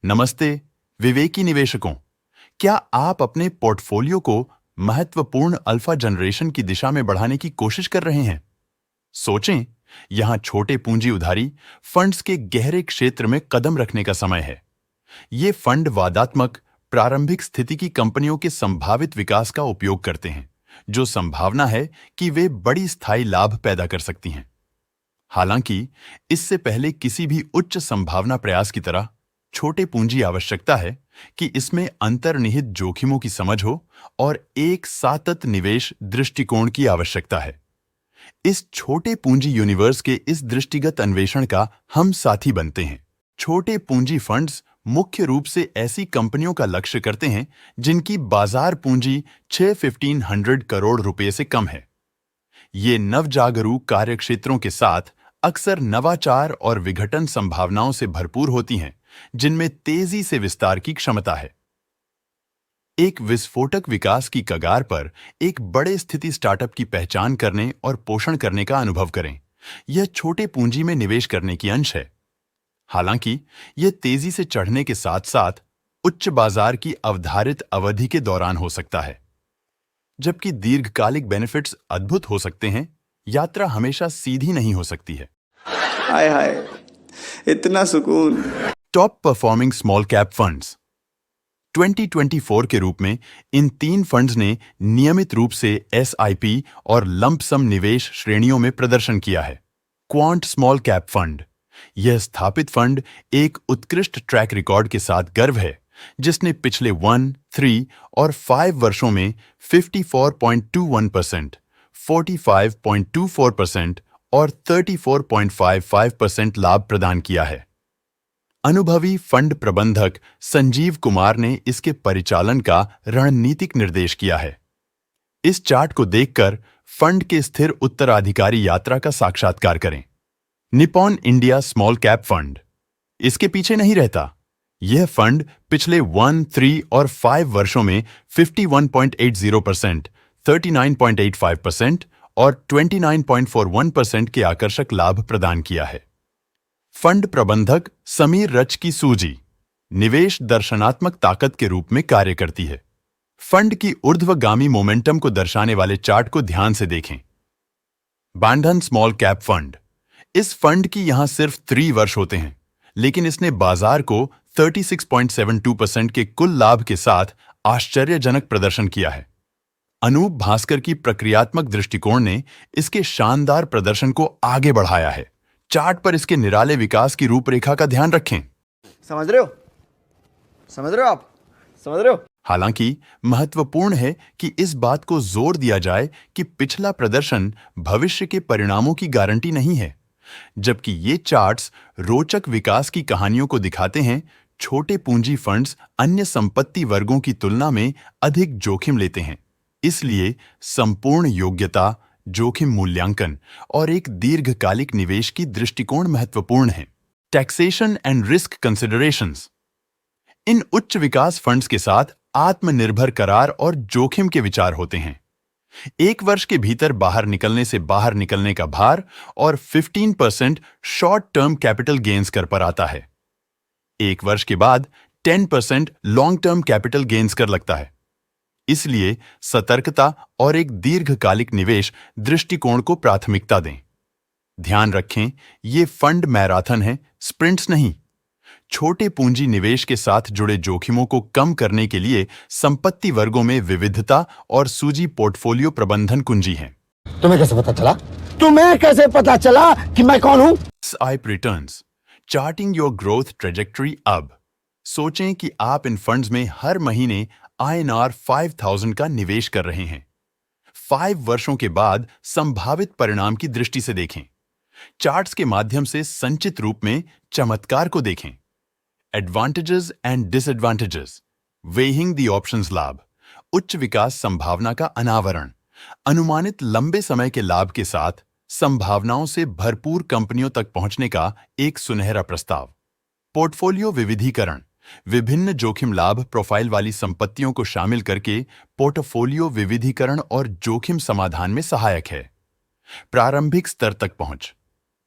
नमस्ते विवेकी निवेशकों। क्या आप अपने पोर्टफोलियो को महत्वपूर्ण अल्फा जनरेशन की दिशा में बढ़ाने की कोशिश कर रहे हैं? सोचें, यहां छोटे पूंजी उधारी फंड्स के गहरे क्षेत्र में कदम रखने का समय है। ये फंड वादात्मक प्रारंभिक स्थिति की कंपनियों के संभावित विकास का उपयोग करते हैं, जो संभावना है कि वे बड़ी स्थायी लाभ पैदा कर सकती हैं। हालांकि इससे पहले किसी भी उच्च संभावना प्रयास की तरह छोटे पूंजी आवश्यकता है कि इसमें अंतर्निहित जोखिमों की समझ हो और एक सातत निवेश दृष्टिकोण की आवश्यकता है। इस छोटे पूंजी यूनिवर्स के इस दृष्टिगत अन्वेषण का हम साथी बनते हैं। छोटे पूंजी फंड्स मुख्य रूप से ऐसी कंपनियों का लक्ष्य करते हैं जिनकी बाजार पूंजी 6,1500 करोड़ रुपए से कम है। ये नवजागरूक कार्यक्षेत्रों के साथ अक्सर नवाचार और विघटन संभावनाओं से भरपूर होती हैं, जिनमें तेजी से विस्तार की क्षमता है। एक विस्फोटक विकास की कगार पर एक बड़े स्थिति स्टार्टअप की पहचान करने और पोषण करने का अनुभव करें। यह छोटे पूंजी में निवेश करने की अंश है। हालांकि यह तेजी से चढ़ने के साथ साथ उच्च बाजार की अवधारित अवधि के दौरान हो सकता है। जबकि दीर्घकालिक बेनिफिट्स अद्भुत हो सकते हैं, यात्रा हमेशा सीधी नहीं हो सकती है। हाय हाय, इतना सुकून। Top performing small cap funds 2024 के रूप में इन 3 फंड्स ने नियमित रूप से SIP और लंप सम निवेश श्रेणियों में प्रदर्शन किया है। क्वांट स्मॉल कैप फंड, यह स्थापित फंड एक उत्कृष्ट ट्रैक रिकॉर्ड के साथ गर्व है, जिसने पिछले 1, 3 और 5 वर्षों में 54.21%, 45.24% और 34.55% लाभ प्रदान किया है। अनुभवी फंड प्रबंधक संजीव कुमार ने इसके परिचालन का रणनीतिक निर्देश किया है। इस चार्ट को देखकर फंड के स्थिर उत्तराधिकारी यात्रा का साक्षात्कार करें। Nippon India small cap fund इसके पीछे नहीं रहता। यह फंड पिछले 1, 3 और 5 वर्षों में 51.80%, 39.85% और 29.41% के आकर्षक लाभ प्रदान किया है। फंड प्रबंधक समीर रच की सूजी निवेश दर्शनात्मक ताकत के रूप में कार्य करती है। फंड की ऊर्ध्वगामी मोमेंटम को दर्शाने वाले चार्ट को ध्यान से देखें। बैंडन स्मॉल कैप फंड, इस फंड की यहां सिर्फ 3 वर्ष होते हैं, लेकिन इसने बाजार को 36.72% के कुल लाभ के साथ आश्चर्यजनक प्रदर्शन किया है। अनूप भास्कर की प्रक्रियात्मक दृष्टिकोण ने इसके शानदार प्रदर्शन को आगे बढ़ाया है। चार्ट पर इसके निराले विकास की रूपरेखा का ध्यान रखें। समझ रहे हो? समझ रहे हो आप? समझ रहे हो? हालांकि महत्वपूर्ण है कि इस बात को जोर दिया जाए कि पिछला प्रदर्शन भविष्य के परिणामों की गारंटी नहीं है। जबकि ये चार्ट्स रोचक विकास की कहानियों को दिखाते हैं, छोटे पूंजी फंड्स अन्य संपत्ति वर्गों की तुलना में अधिक जोखिम लेते हैं। इसलिए संपूर्ण योग्यता, जोखिम मूल्यांकन और एक दीर्घकालिक निवेश की दृष्टिकोण महत्वपूर्ण है। टैक्सेशन एंड रिस्क कंसिडरेशंस, इन उच्च विकास फंड्स के साथ आत्मनिर्भर करार और जोखिम के विचार होते हैं। 1 वर्ष के भीतर बाहर निकलने का भार और 15% शॉर्ट टर्म कैपिटल गेन्स कर पर आता है। 1 वर्ष के बाद 10% लॉन्ग टर्म कैपिटल गेन्स कर लगता है। इसलिए सतर्कता और एक दीर्घकालिक निवेश दृष्टिकोण को प्राथमिकता दें। ध्यान रखें, ये फंड मैराथन है, स्प्रिंट्स नहीं। छोटे पूंजी निवेश के साथ जुड़े जोखिमों को कम करने के लिए संपत्ति वर्गों में विविधता और सूजी पोर्टफोलियो प्रबंधन कुंजी हैं। तुम्हें कैसे पता चला कि मैं कौन हूं? SIP returns, charting your growth trajectory. अब सोचें कि आप इन फंड्स में हर महीने INR 5,000 का निवेश कर रहे हैं। 5 वर्षों के बाद संभावित परिणाम की दृष्टि से देखें। चार्ट्स के माध्यम से संचित रूप में चमत्कार को देखें। Advantages and disadvantages, weighing the options लाभ, उच्च विकास संभावना का अनावरण, अनुमानित लंबे समय के लाभ के साथ संभावनाओं से भरपूर कंपनियों तक पहुंचने का एक सुनहरा प्रस्ताव। पोर्टफोलियो विविधीकरण, विभिन्न जोखिम लाभ प्रोफाइल वाली संपत्तियों को शामिल करके पोर्टफोलियो विविधीकरण और जोखिम समाधान में सहायक है। प्रारंभिक स्तर तक पहुंच,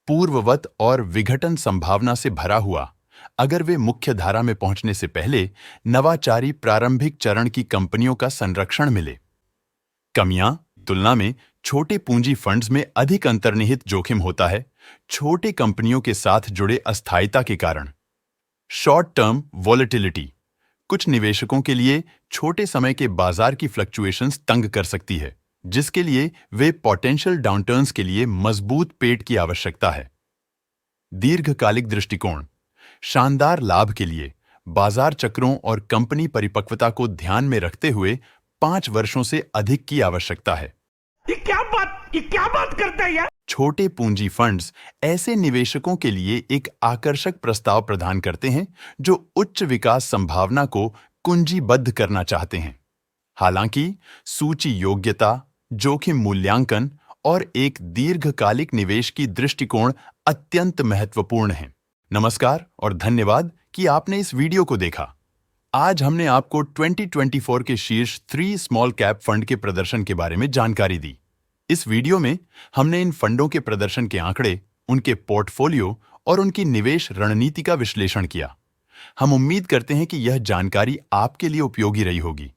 पूर्ववत और विघटन संभावना से भरा हुआ अगर वे मुख्य धारा में पहुंचने से पहले नवाचारी प्रारंभिक चरण की कंपनियों का संरक्षण मिले। कमियां तुलना में छोटे पूंजी फंड्स में अधिक अंतर्निहित जोखिम होता है, छोटे कंपनियों के साथ जुड़े अस्थायिता के कारण। शॉर्ट टर्म वॉलेटिलिटी कुछ निवेशकों के लिए छोटे समय के बाजार की फ्लक्चुएशंस तंग कर सकती है, जिसके लिए वे पोटेंशियल डाउनटर्न्स के लिए मजबूत पेट की आवश्यकता है। दीर्घकालिक दृष्टिकोण शानदार लाभ के लिए बाजार चक्रों और कंपनी परिपक्वता को ध्यान में रखते हुए 5 वर्षों से अधिक की आवश्यकता है। ये क्या बात करते हैं यार? छोटे पूंजी फंड्स ऐसे निवेशकों के लिए एक आकर्षक प्रस्ताव प्रदान करते हैं जो उच्च विकास संभावना को कुंजीबद्ध करना चाहते हैं। हालांकि सूची योग्यता, जोखिम मूल्यांकन और एक दीर्घकालिक निवेश की दृष्टिकोण अत्यंत महत्वपूर्ण है। नमस्कार और धन्यवाद कि आपने इस वीडियो को देखा। आज हमने आपको 2024 के शीर्ष 3 स्मॉल कैप फंड के प्रदर्शन के बारे में जानकारी दी। इस वीडियो में हमने इन फंडों के प्रदर्शन के आंकड़े, उनके पोर्टफोलियो और उनकी निवेश रणनीति का विश्लेषण किया। हम उम्मीद करते हैं कि यह जानकारी आपके लिए उपयोगी रही होगी।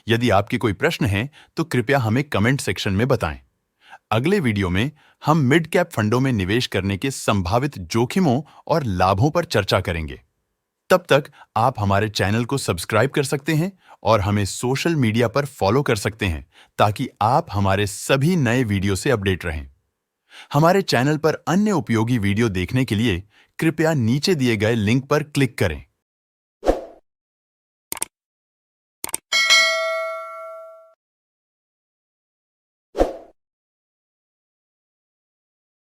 यदि आपके कोई प्रश्न हैं तो कृपया हमें कमेंट सेक्शन में बताएं। अगले वीडियो में हम मिड कैप फंडों में निवेश करने के संभावित जोखिमों और लाभों पर चर्चा करेंगे। तब तक आप हमारे चैनल को सब्सक्राइब कर सकते हैं और हमें सोशल मीडिया पर फॉलो कर सकते हैं ताकि आप हमारे सभी नए वीडियो से अपडेट रहें। हमारे चैनल पर अन्य उपयोगी वीडियो देखने के लिए कृपया नीचे दिए गए लिंक पर क्लिक करें।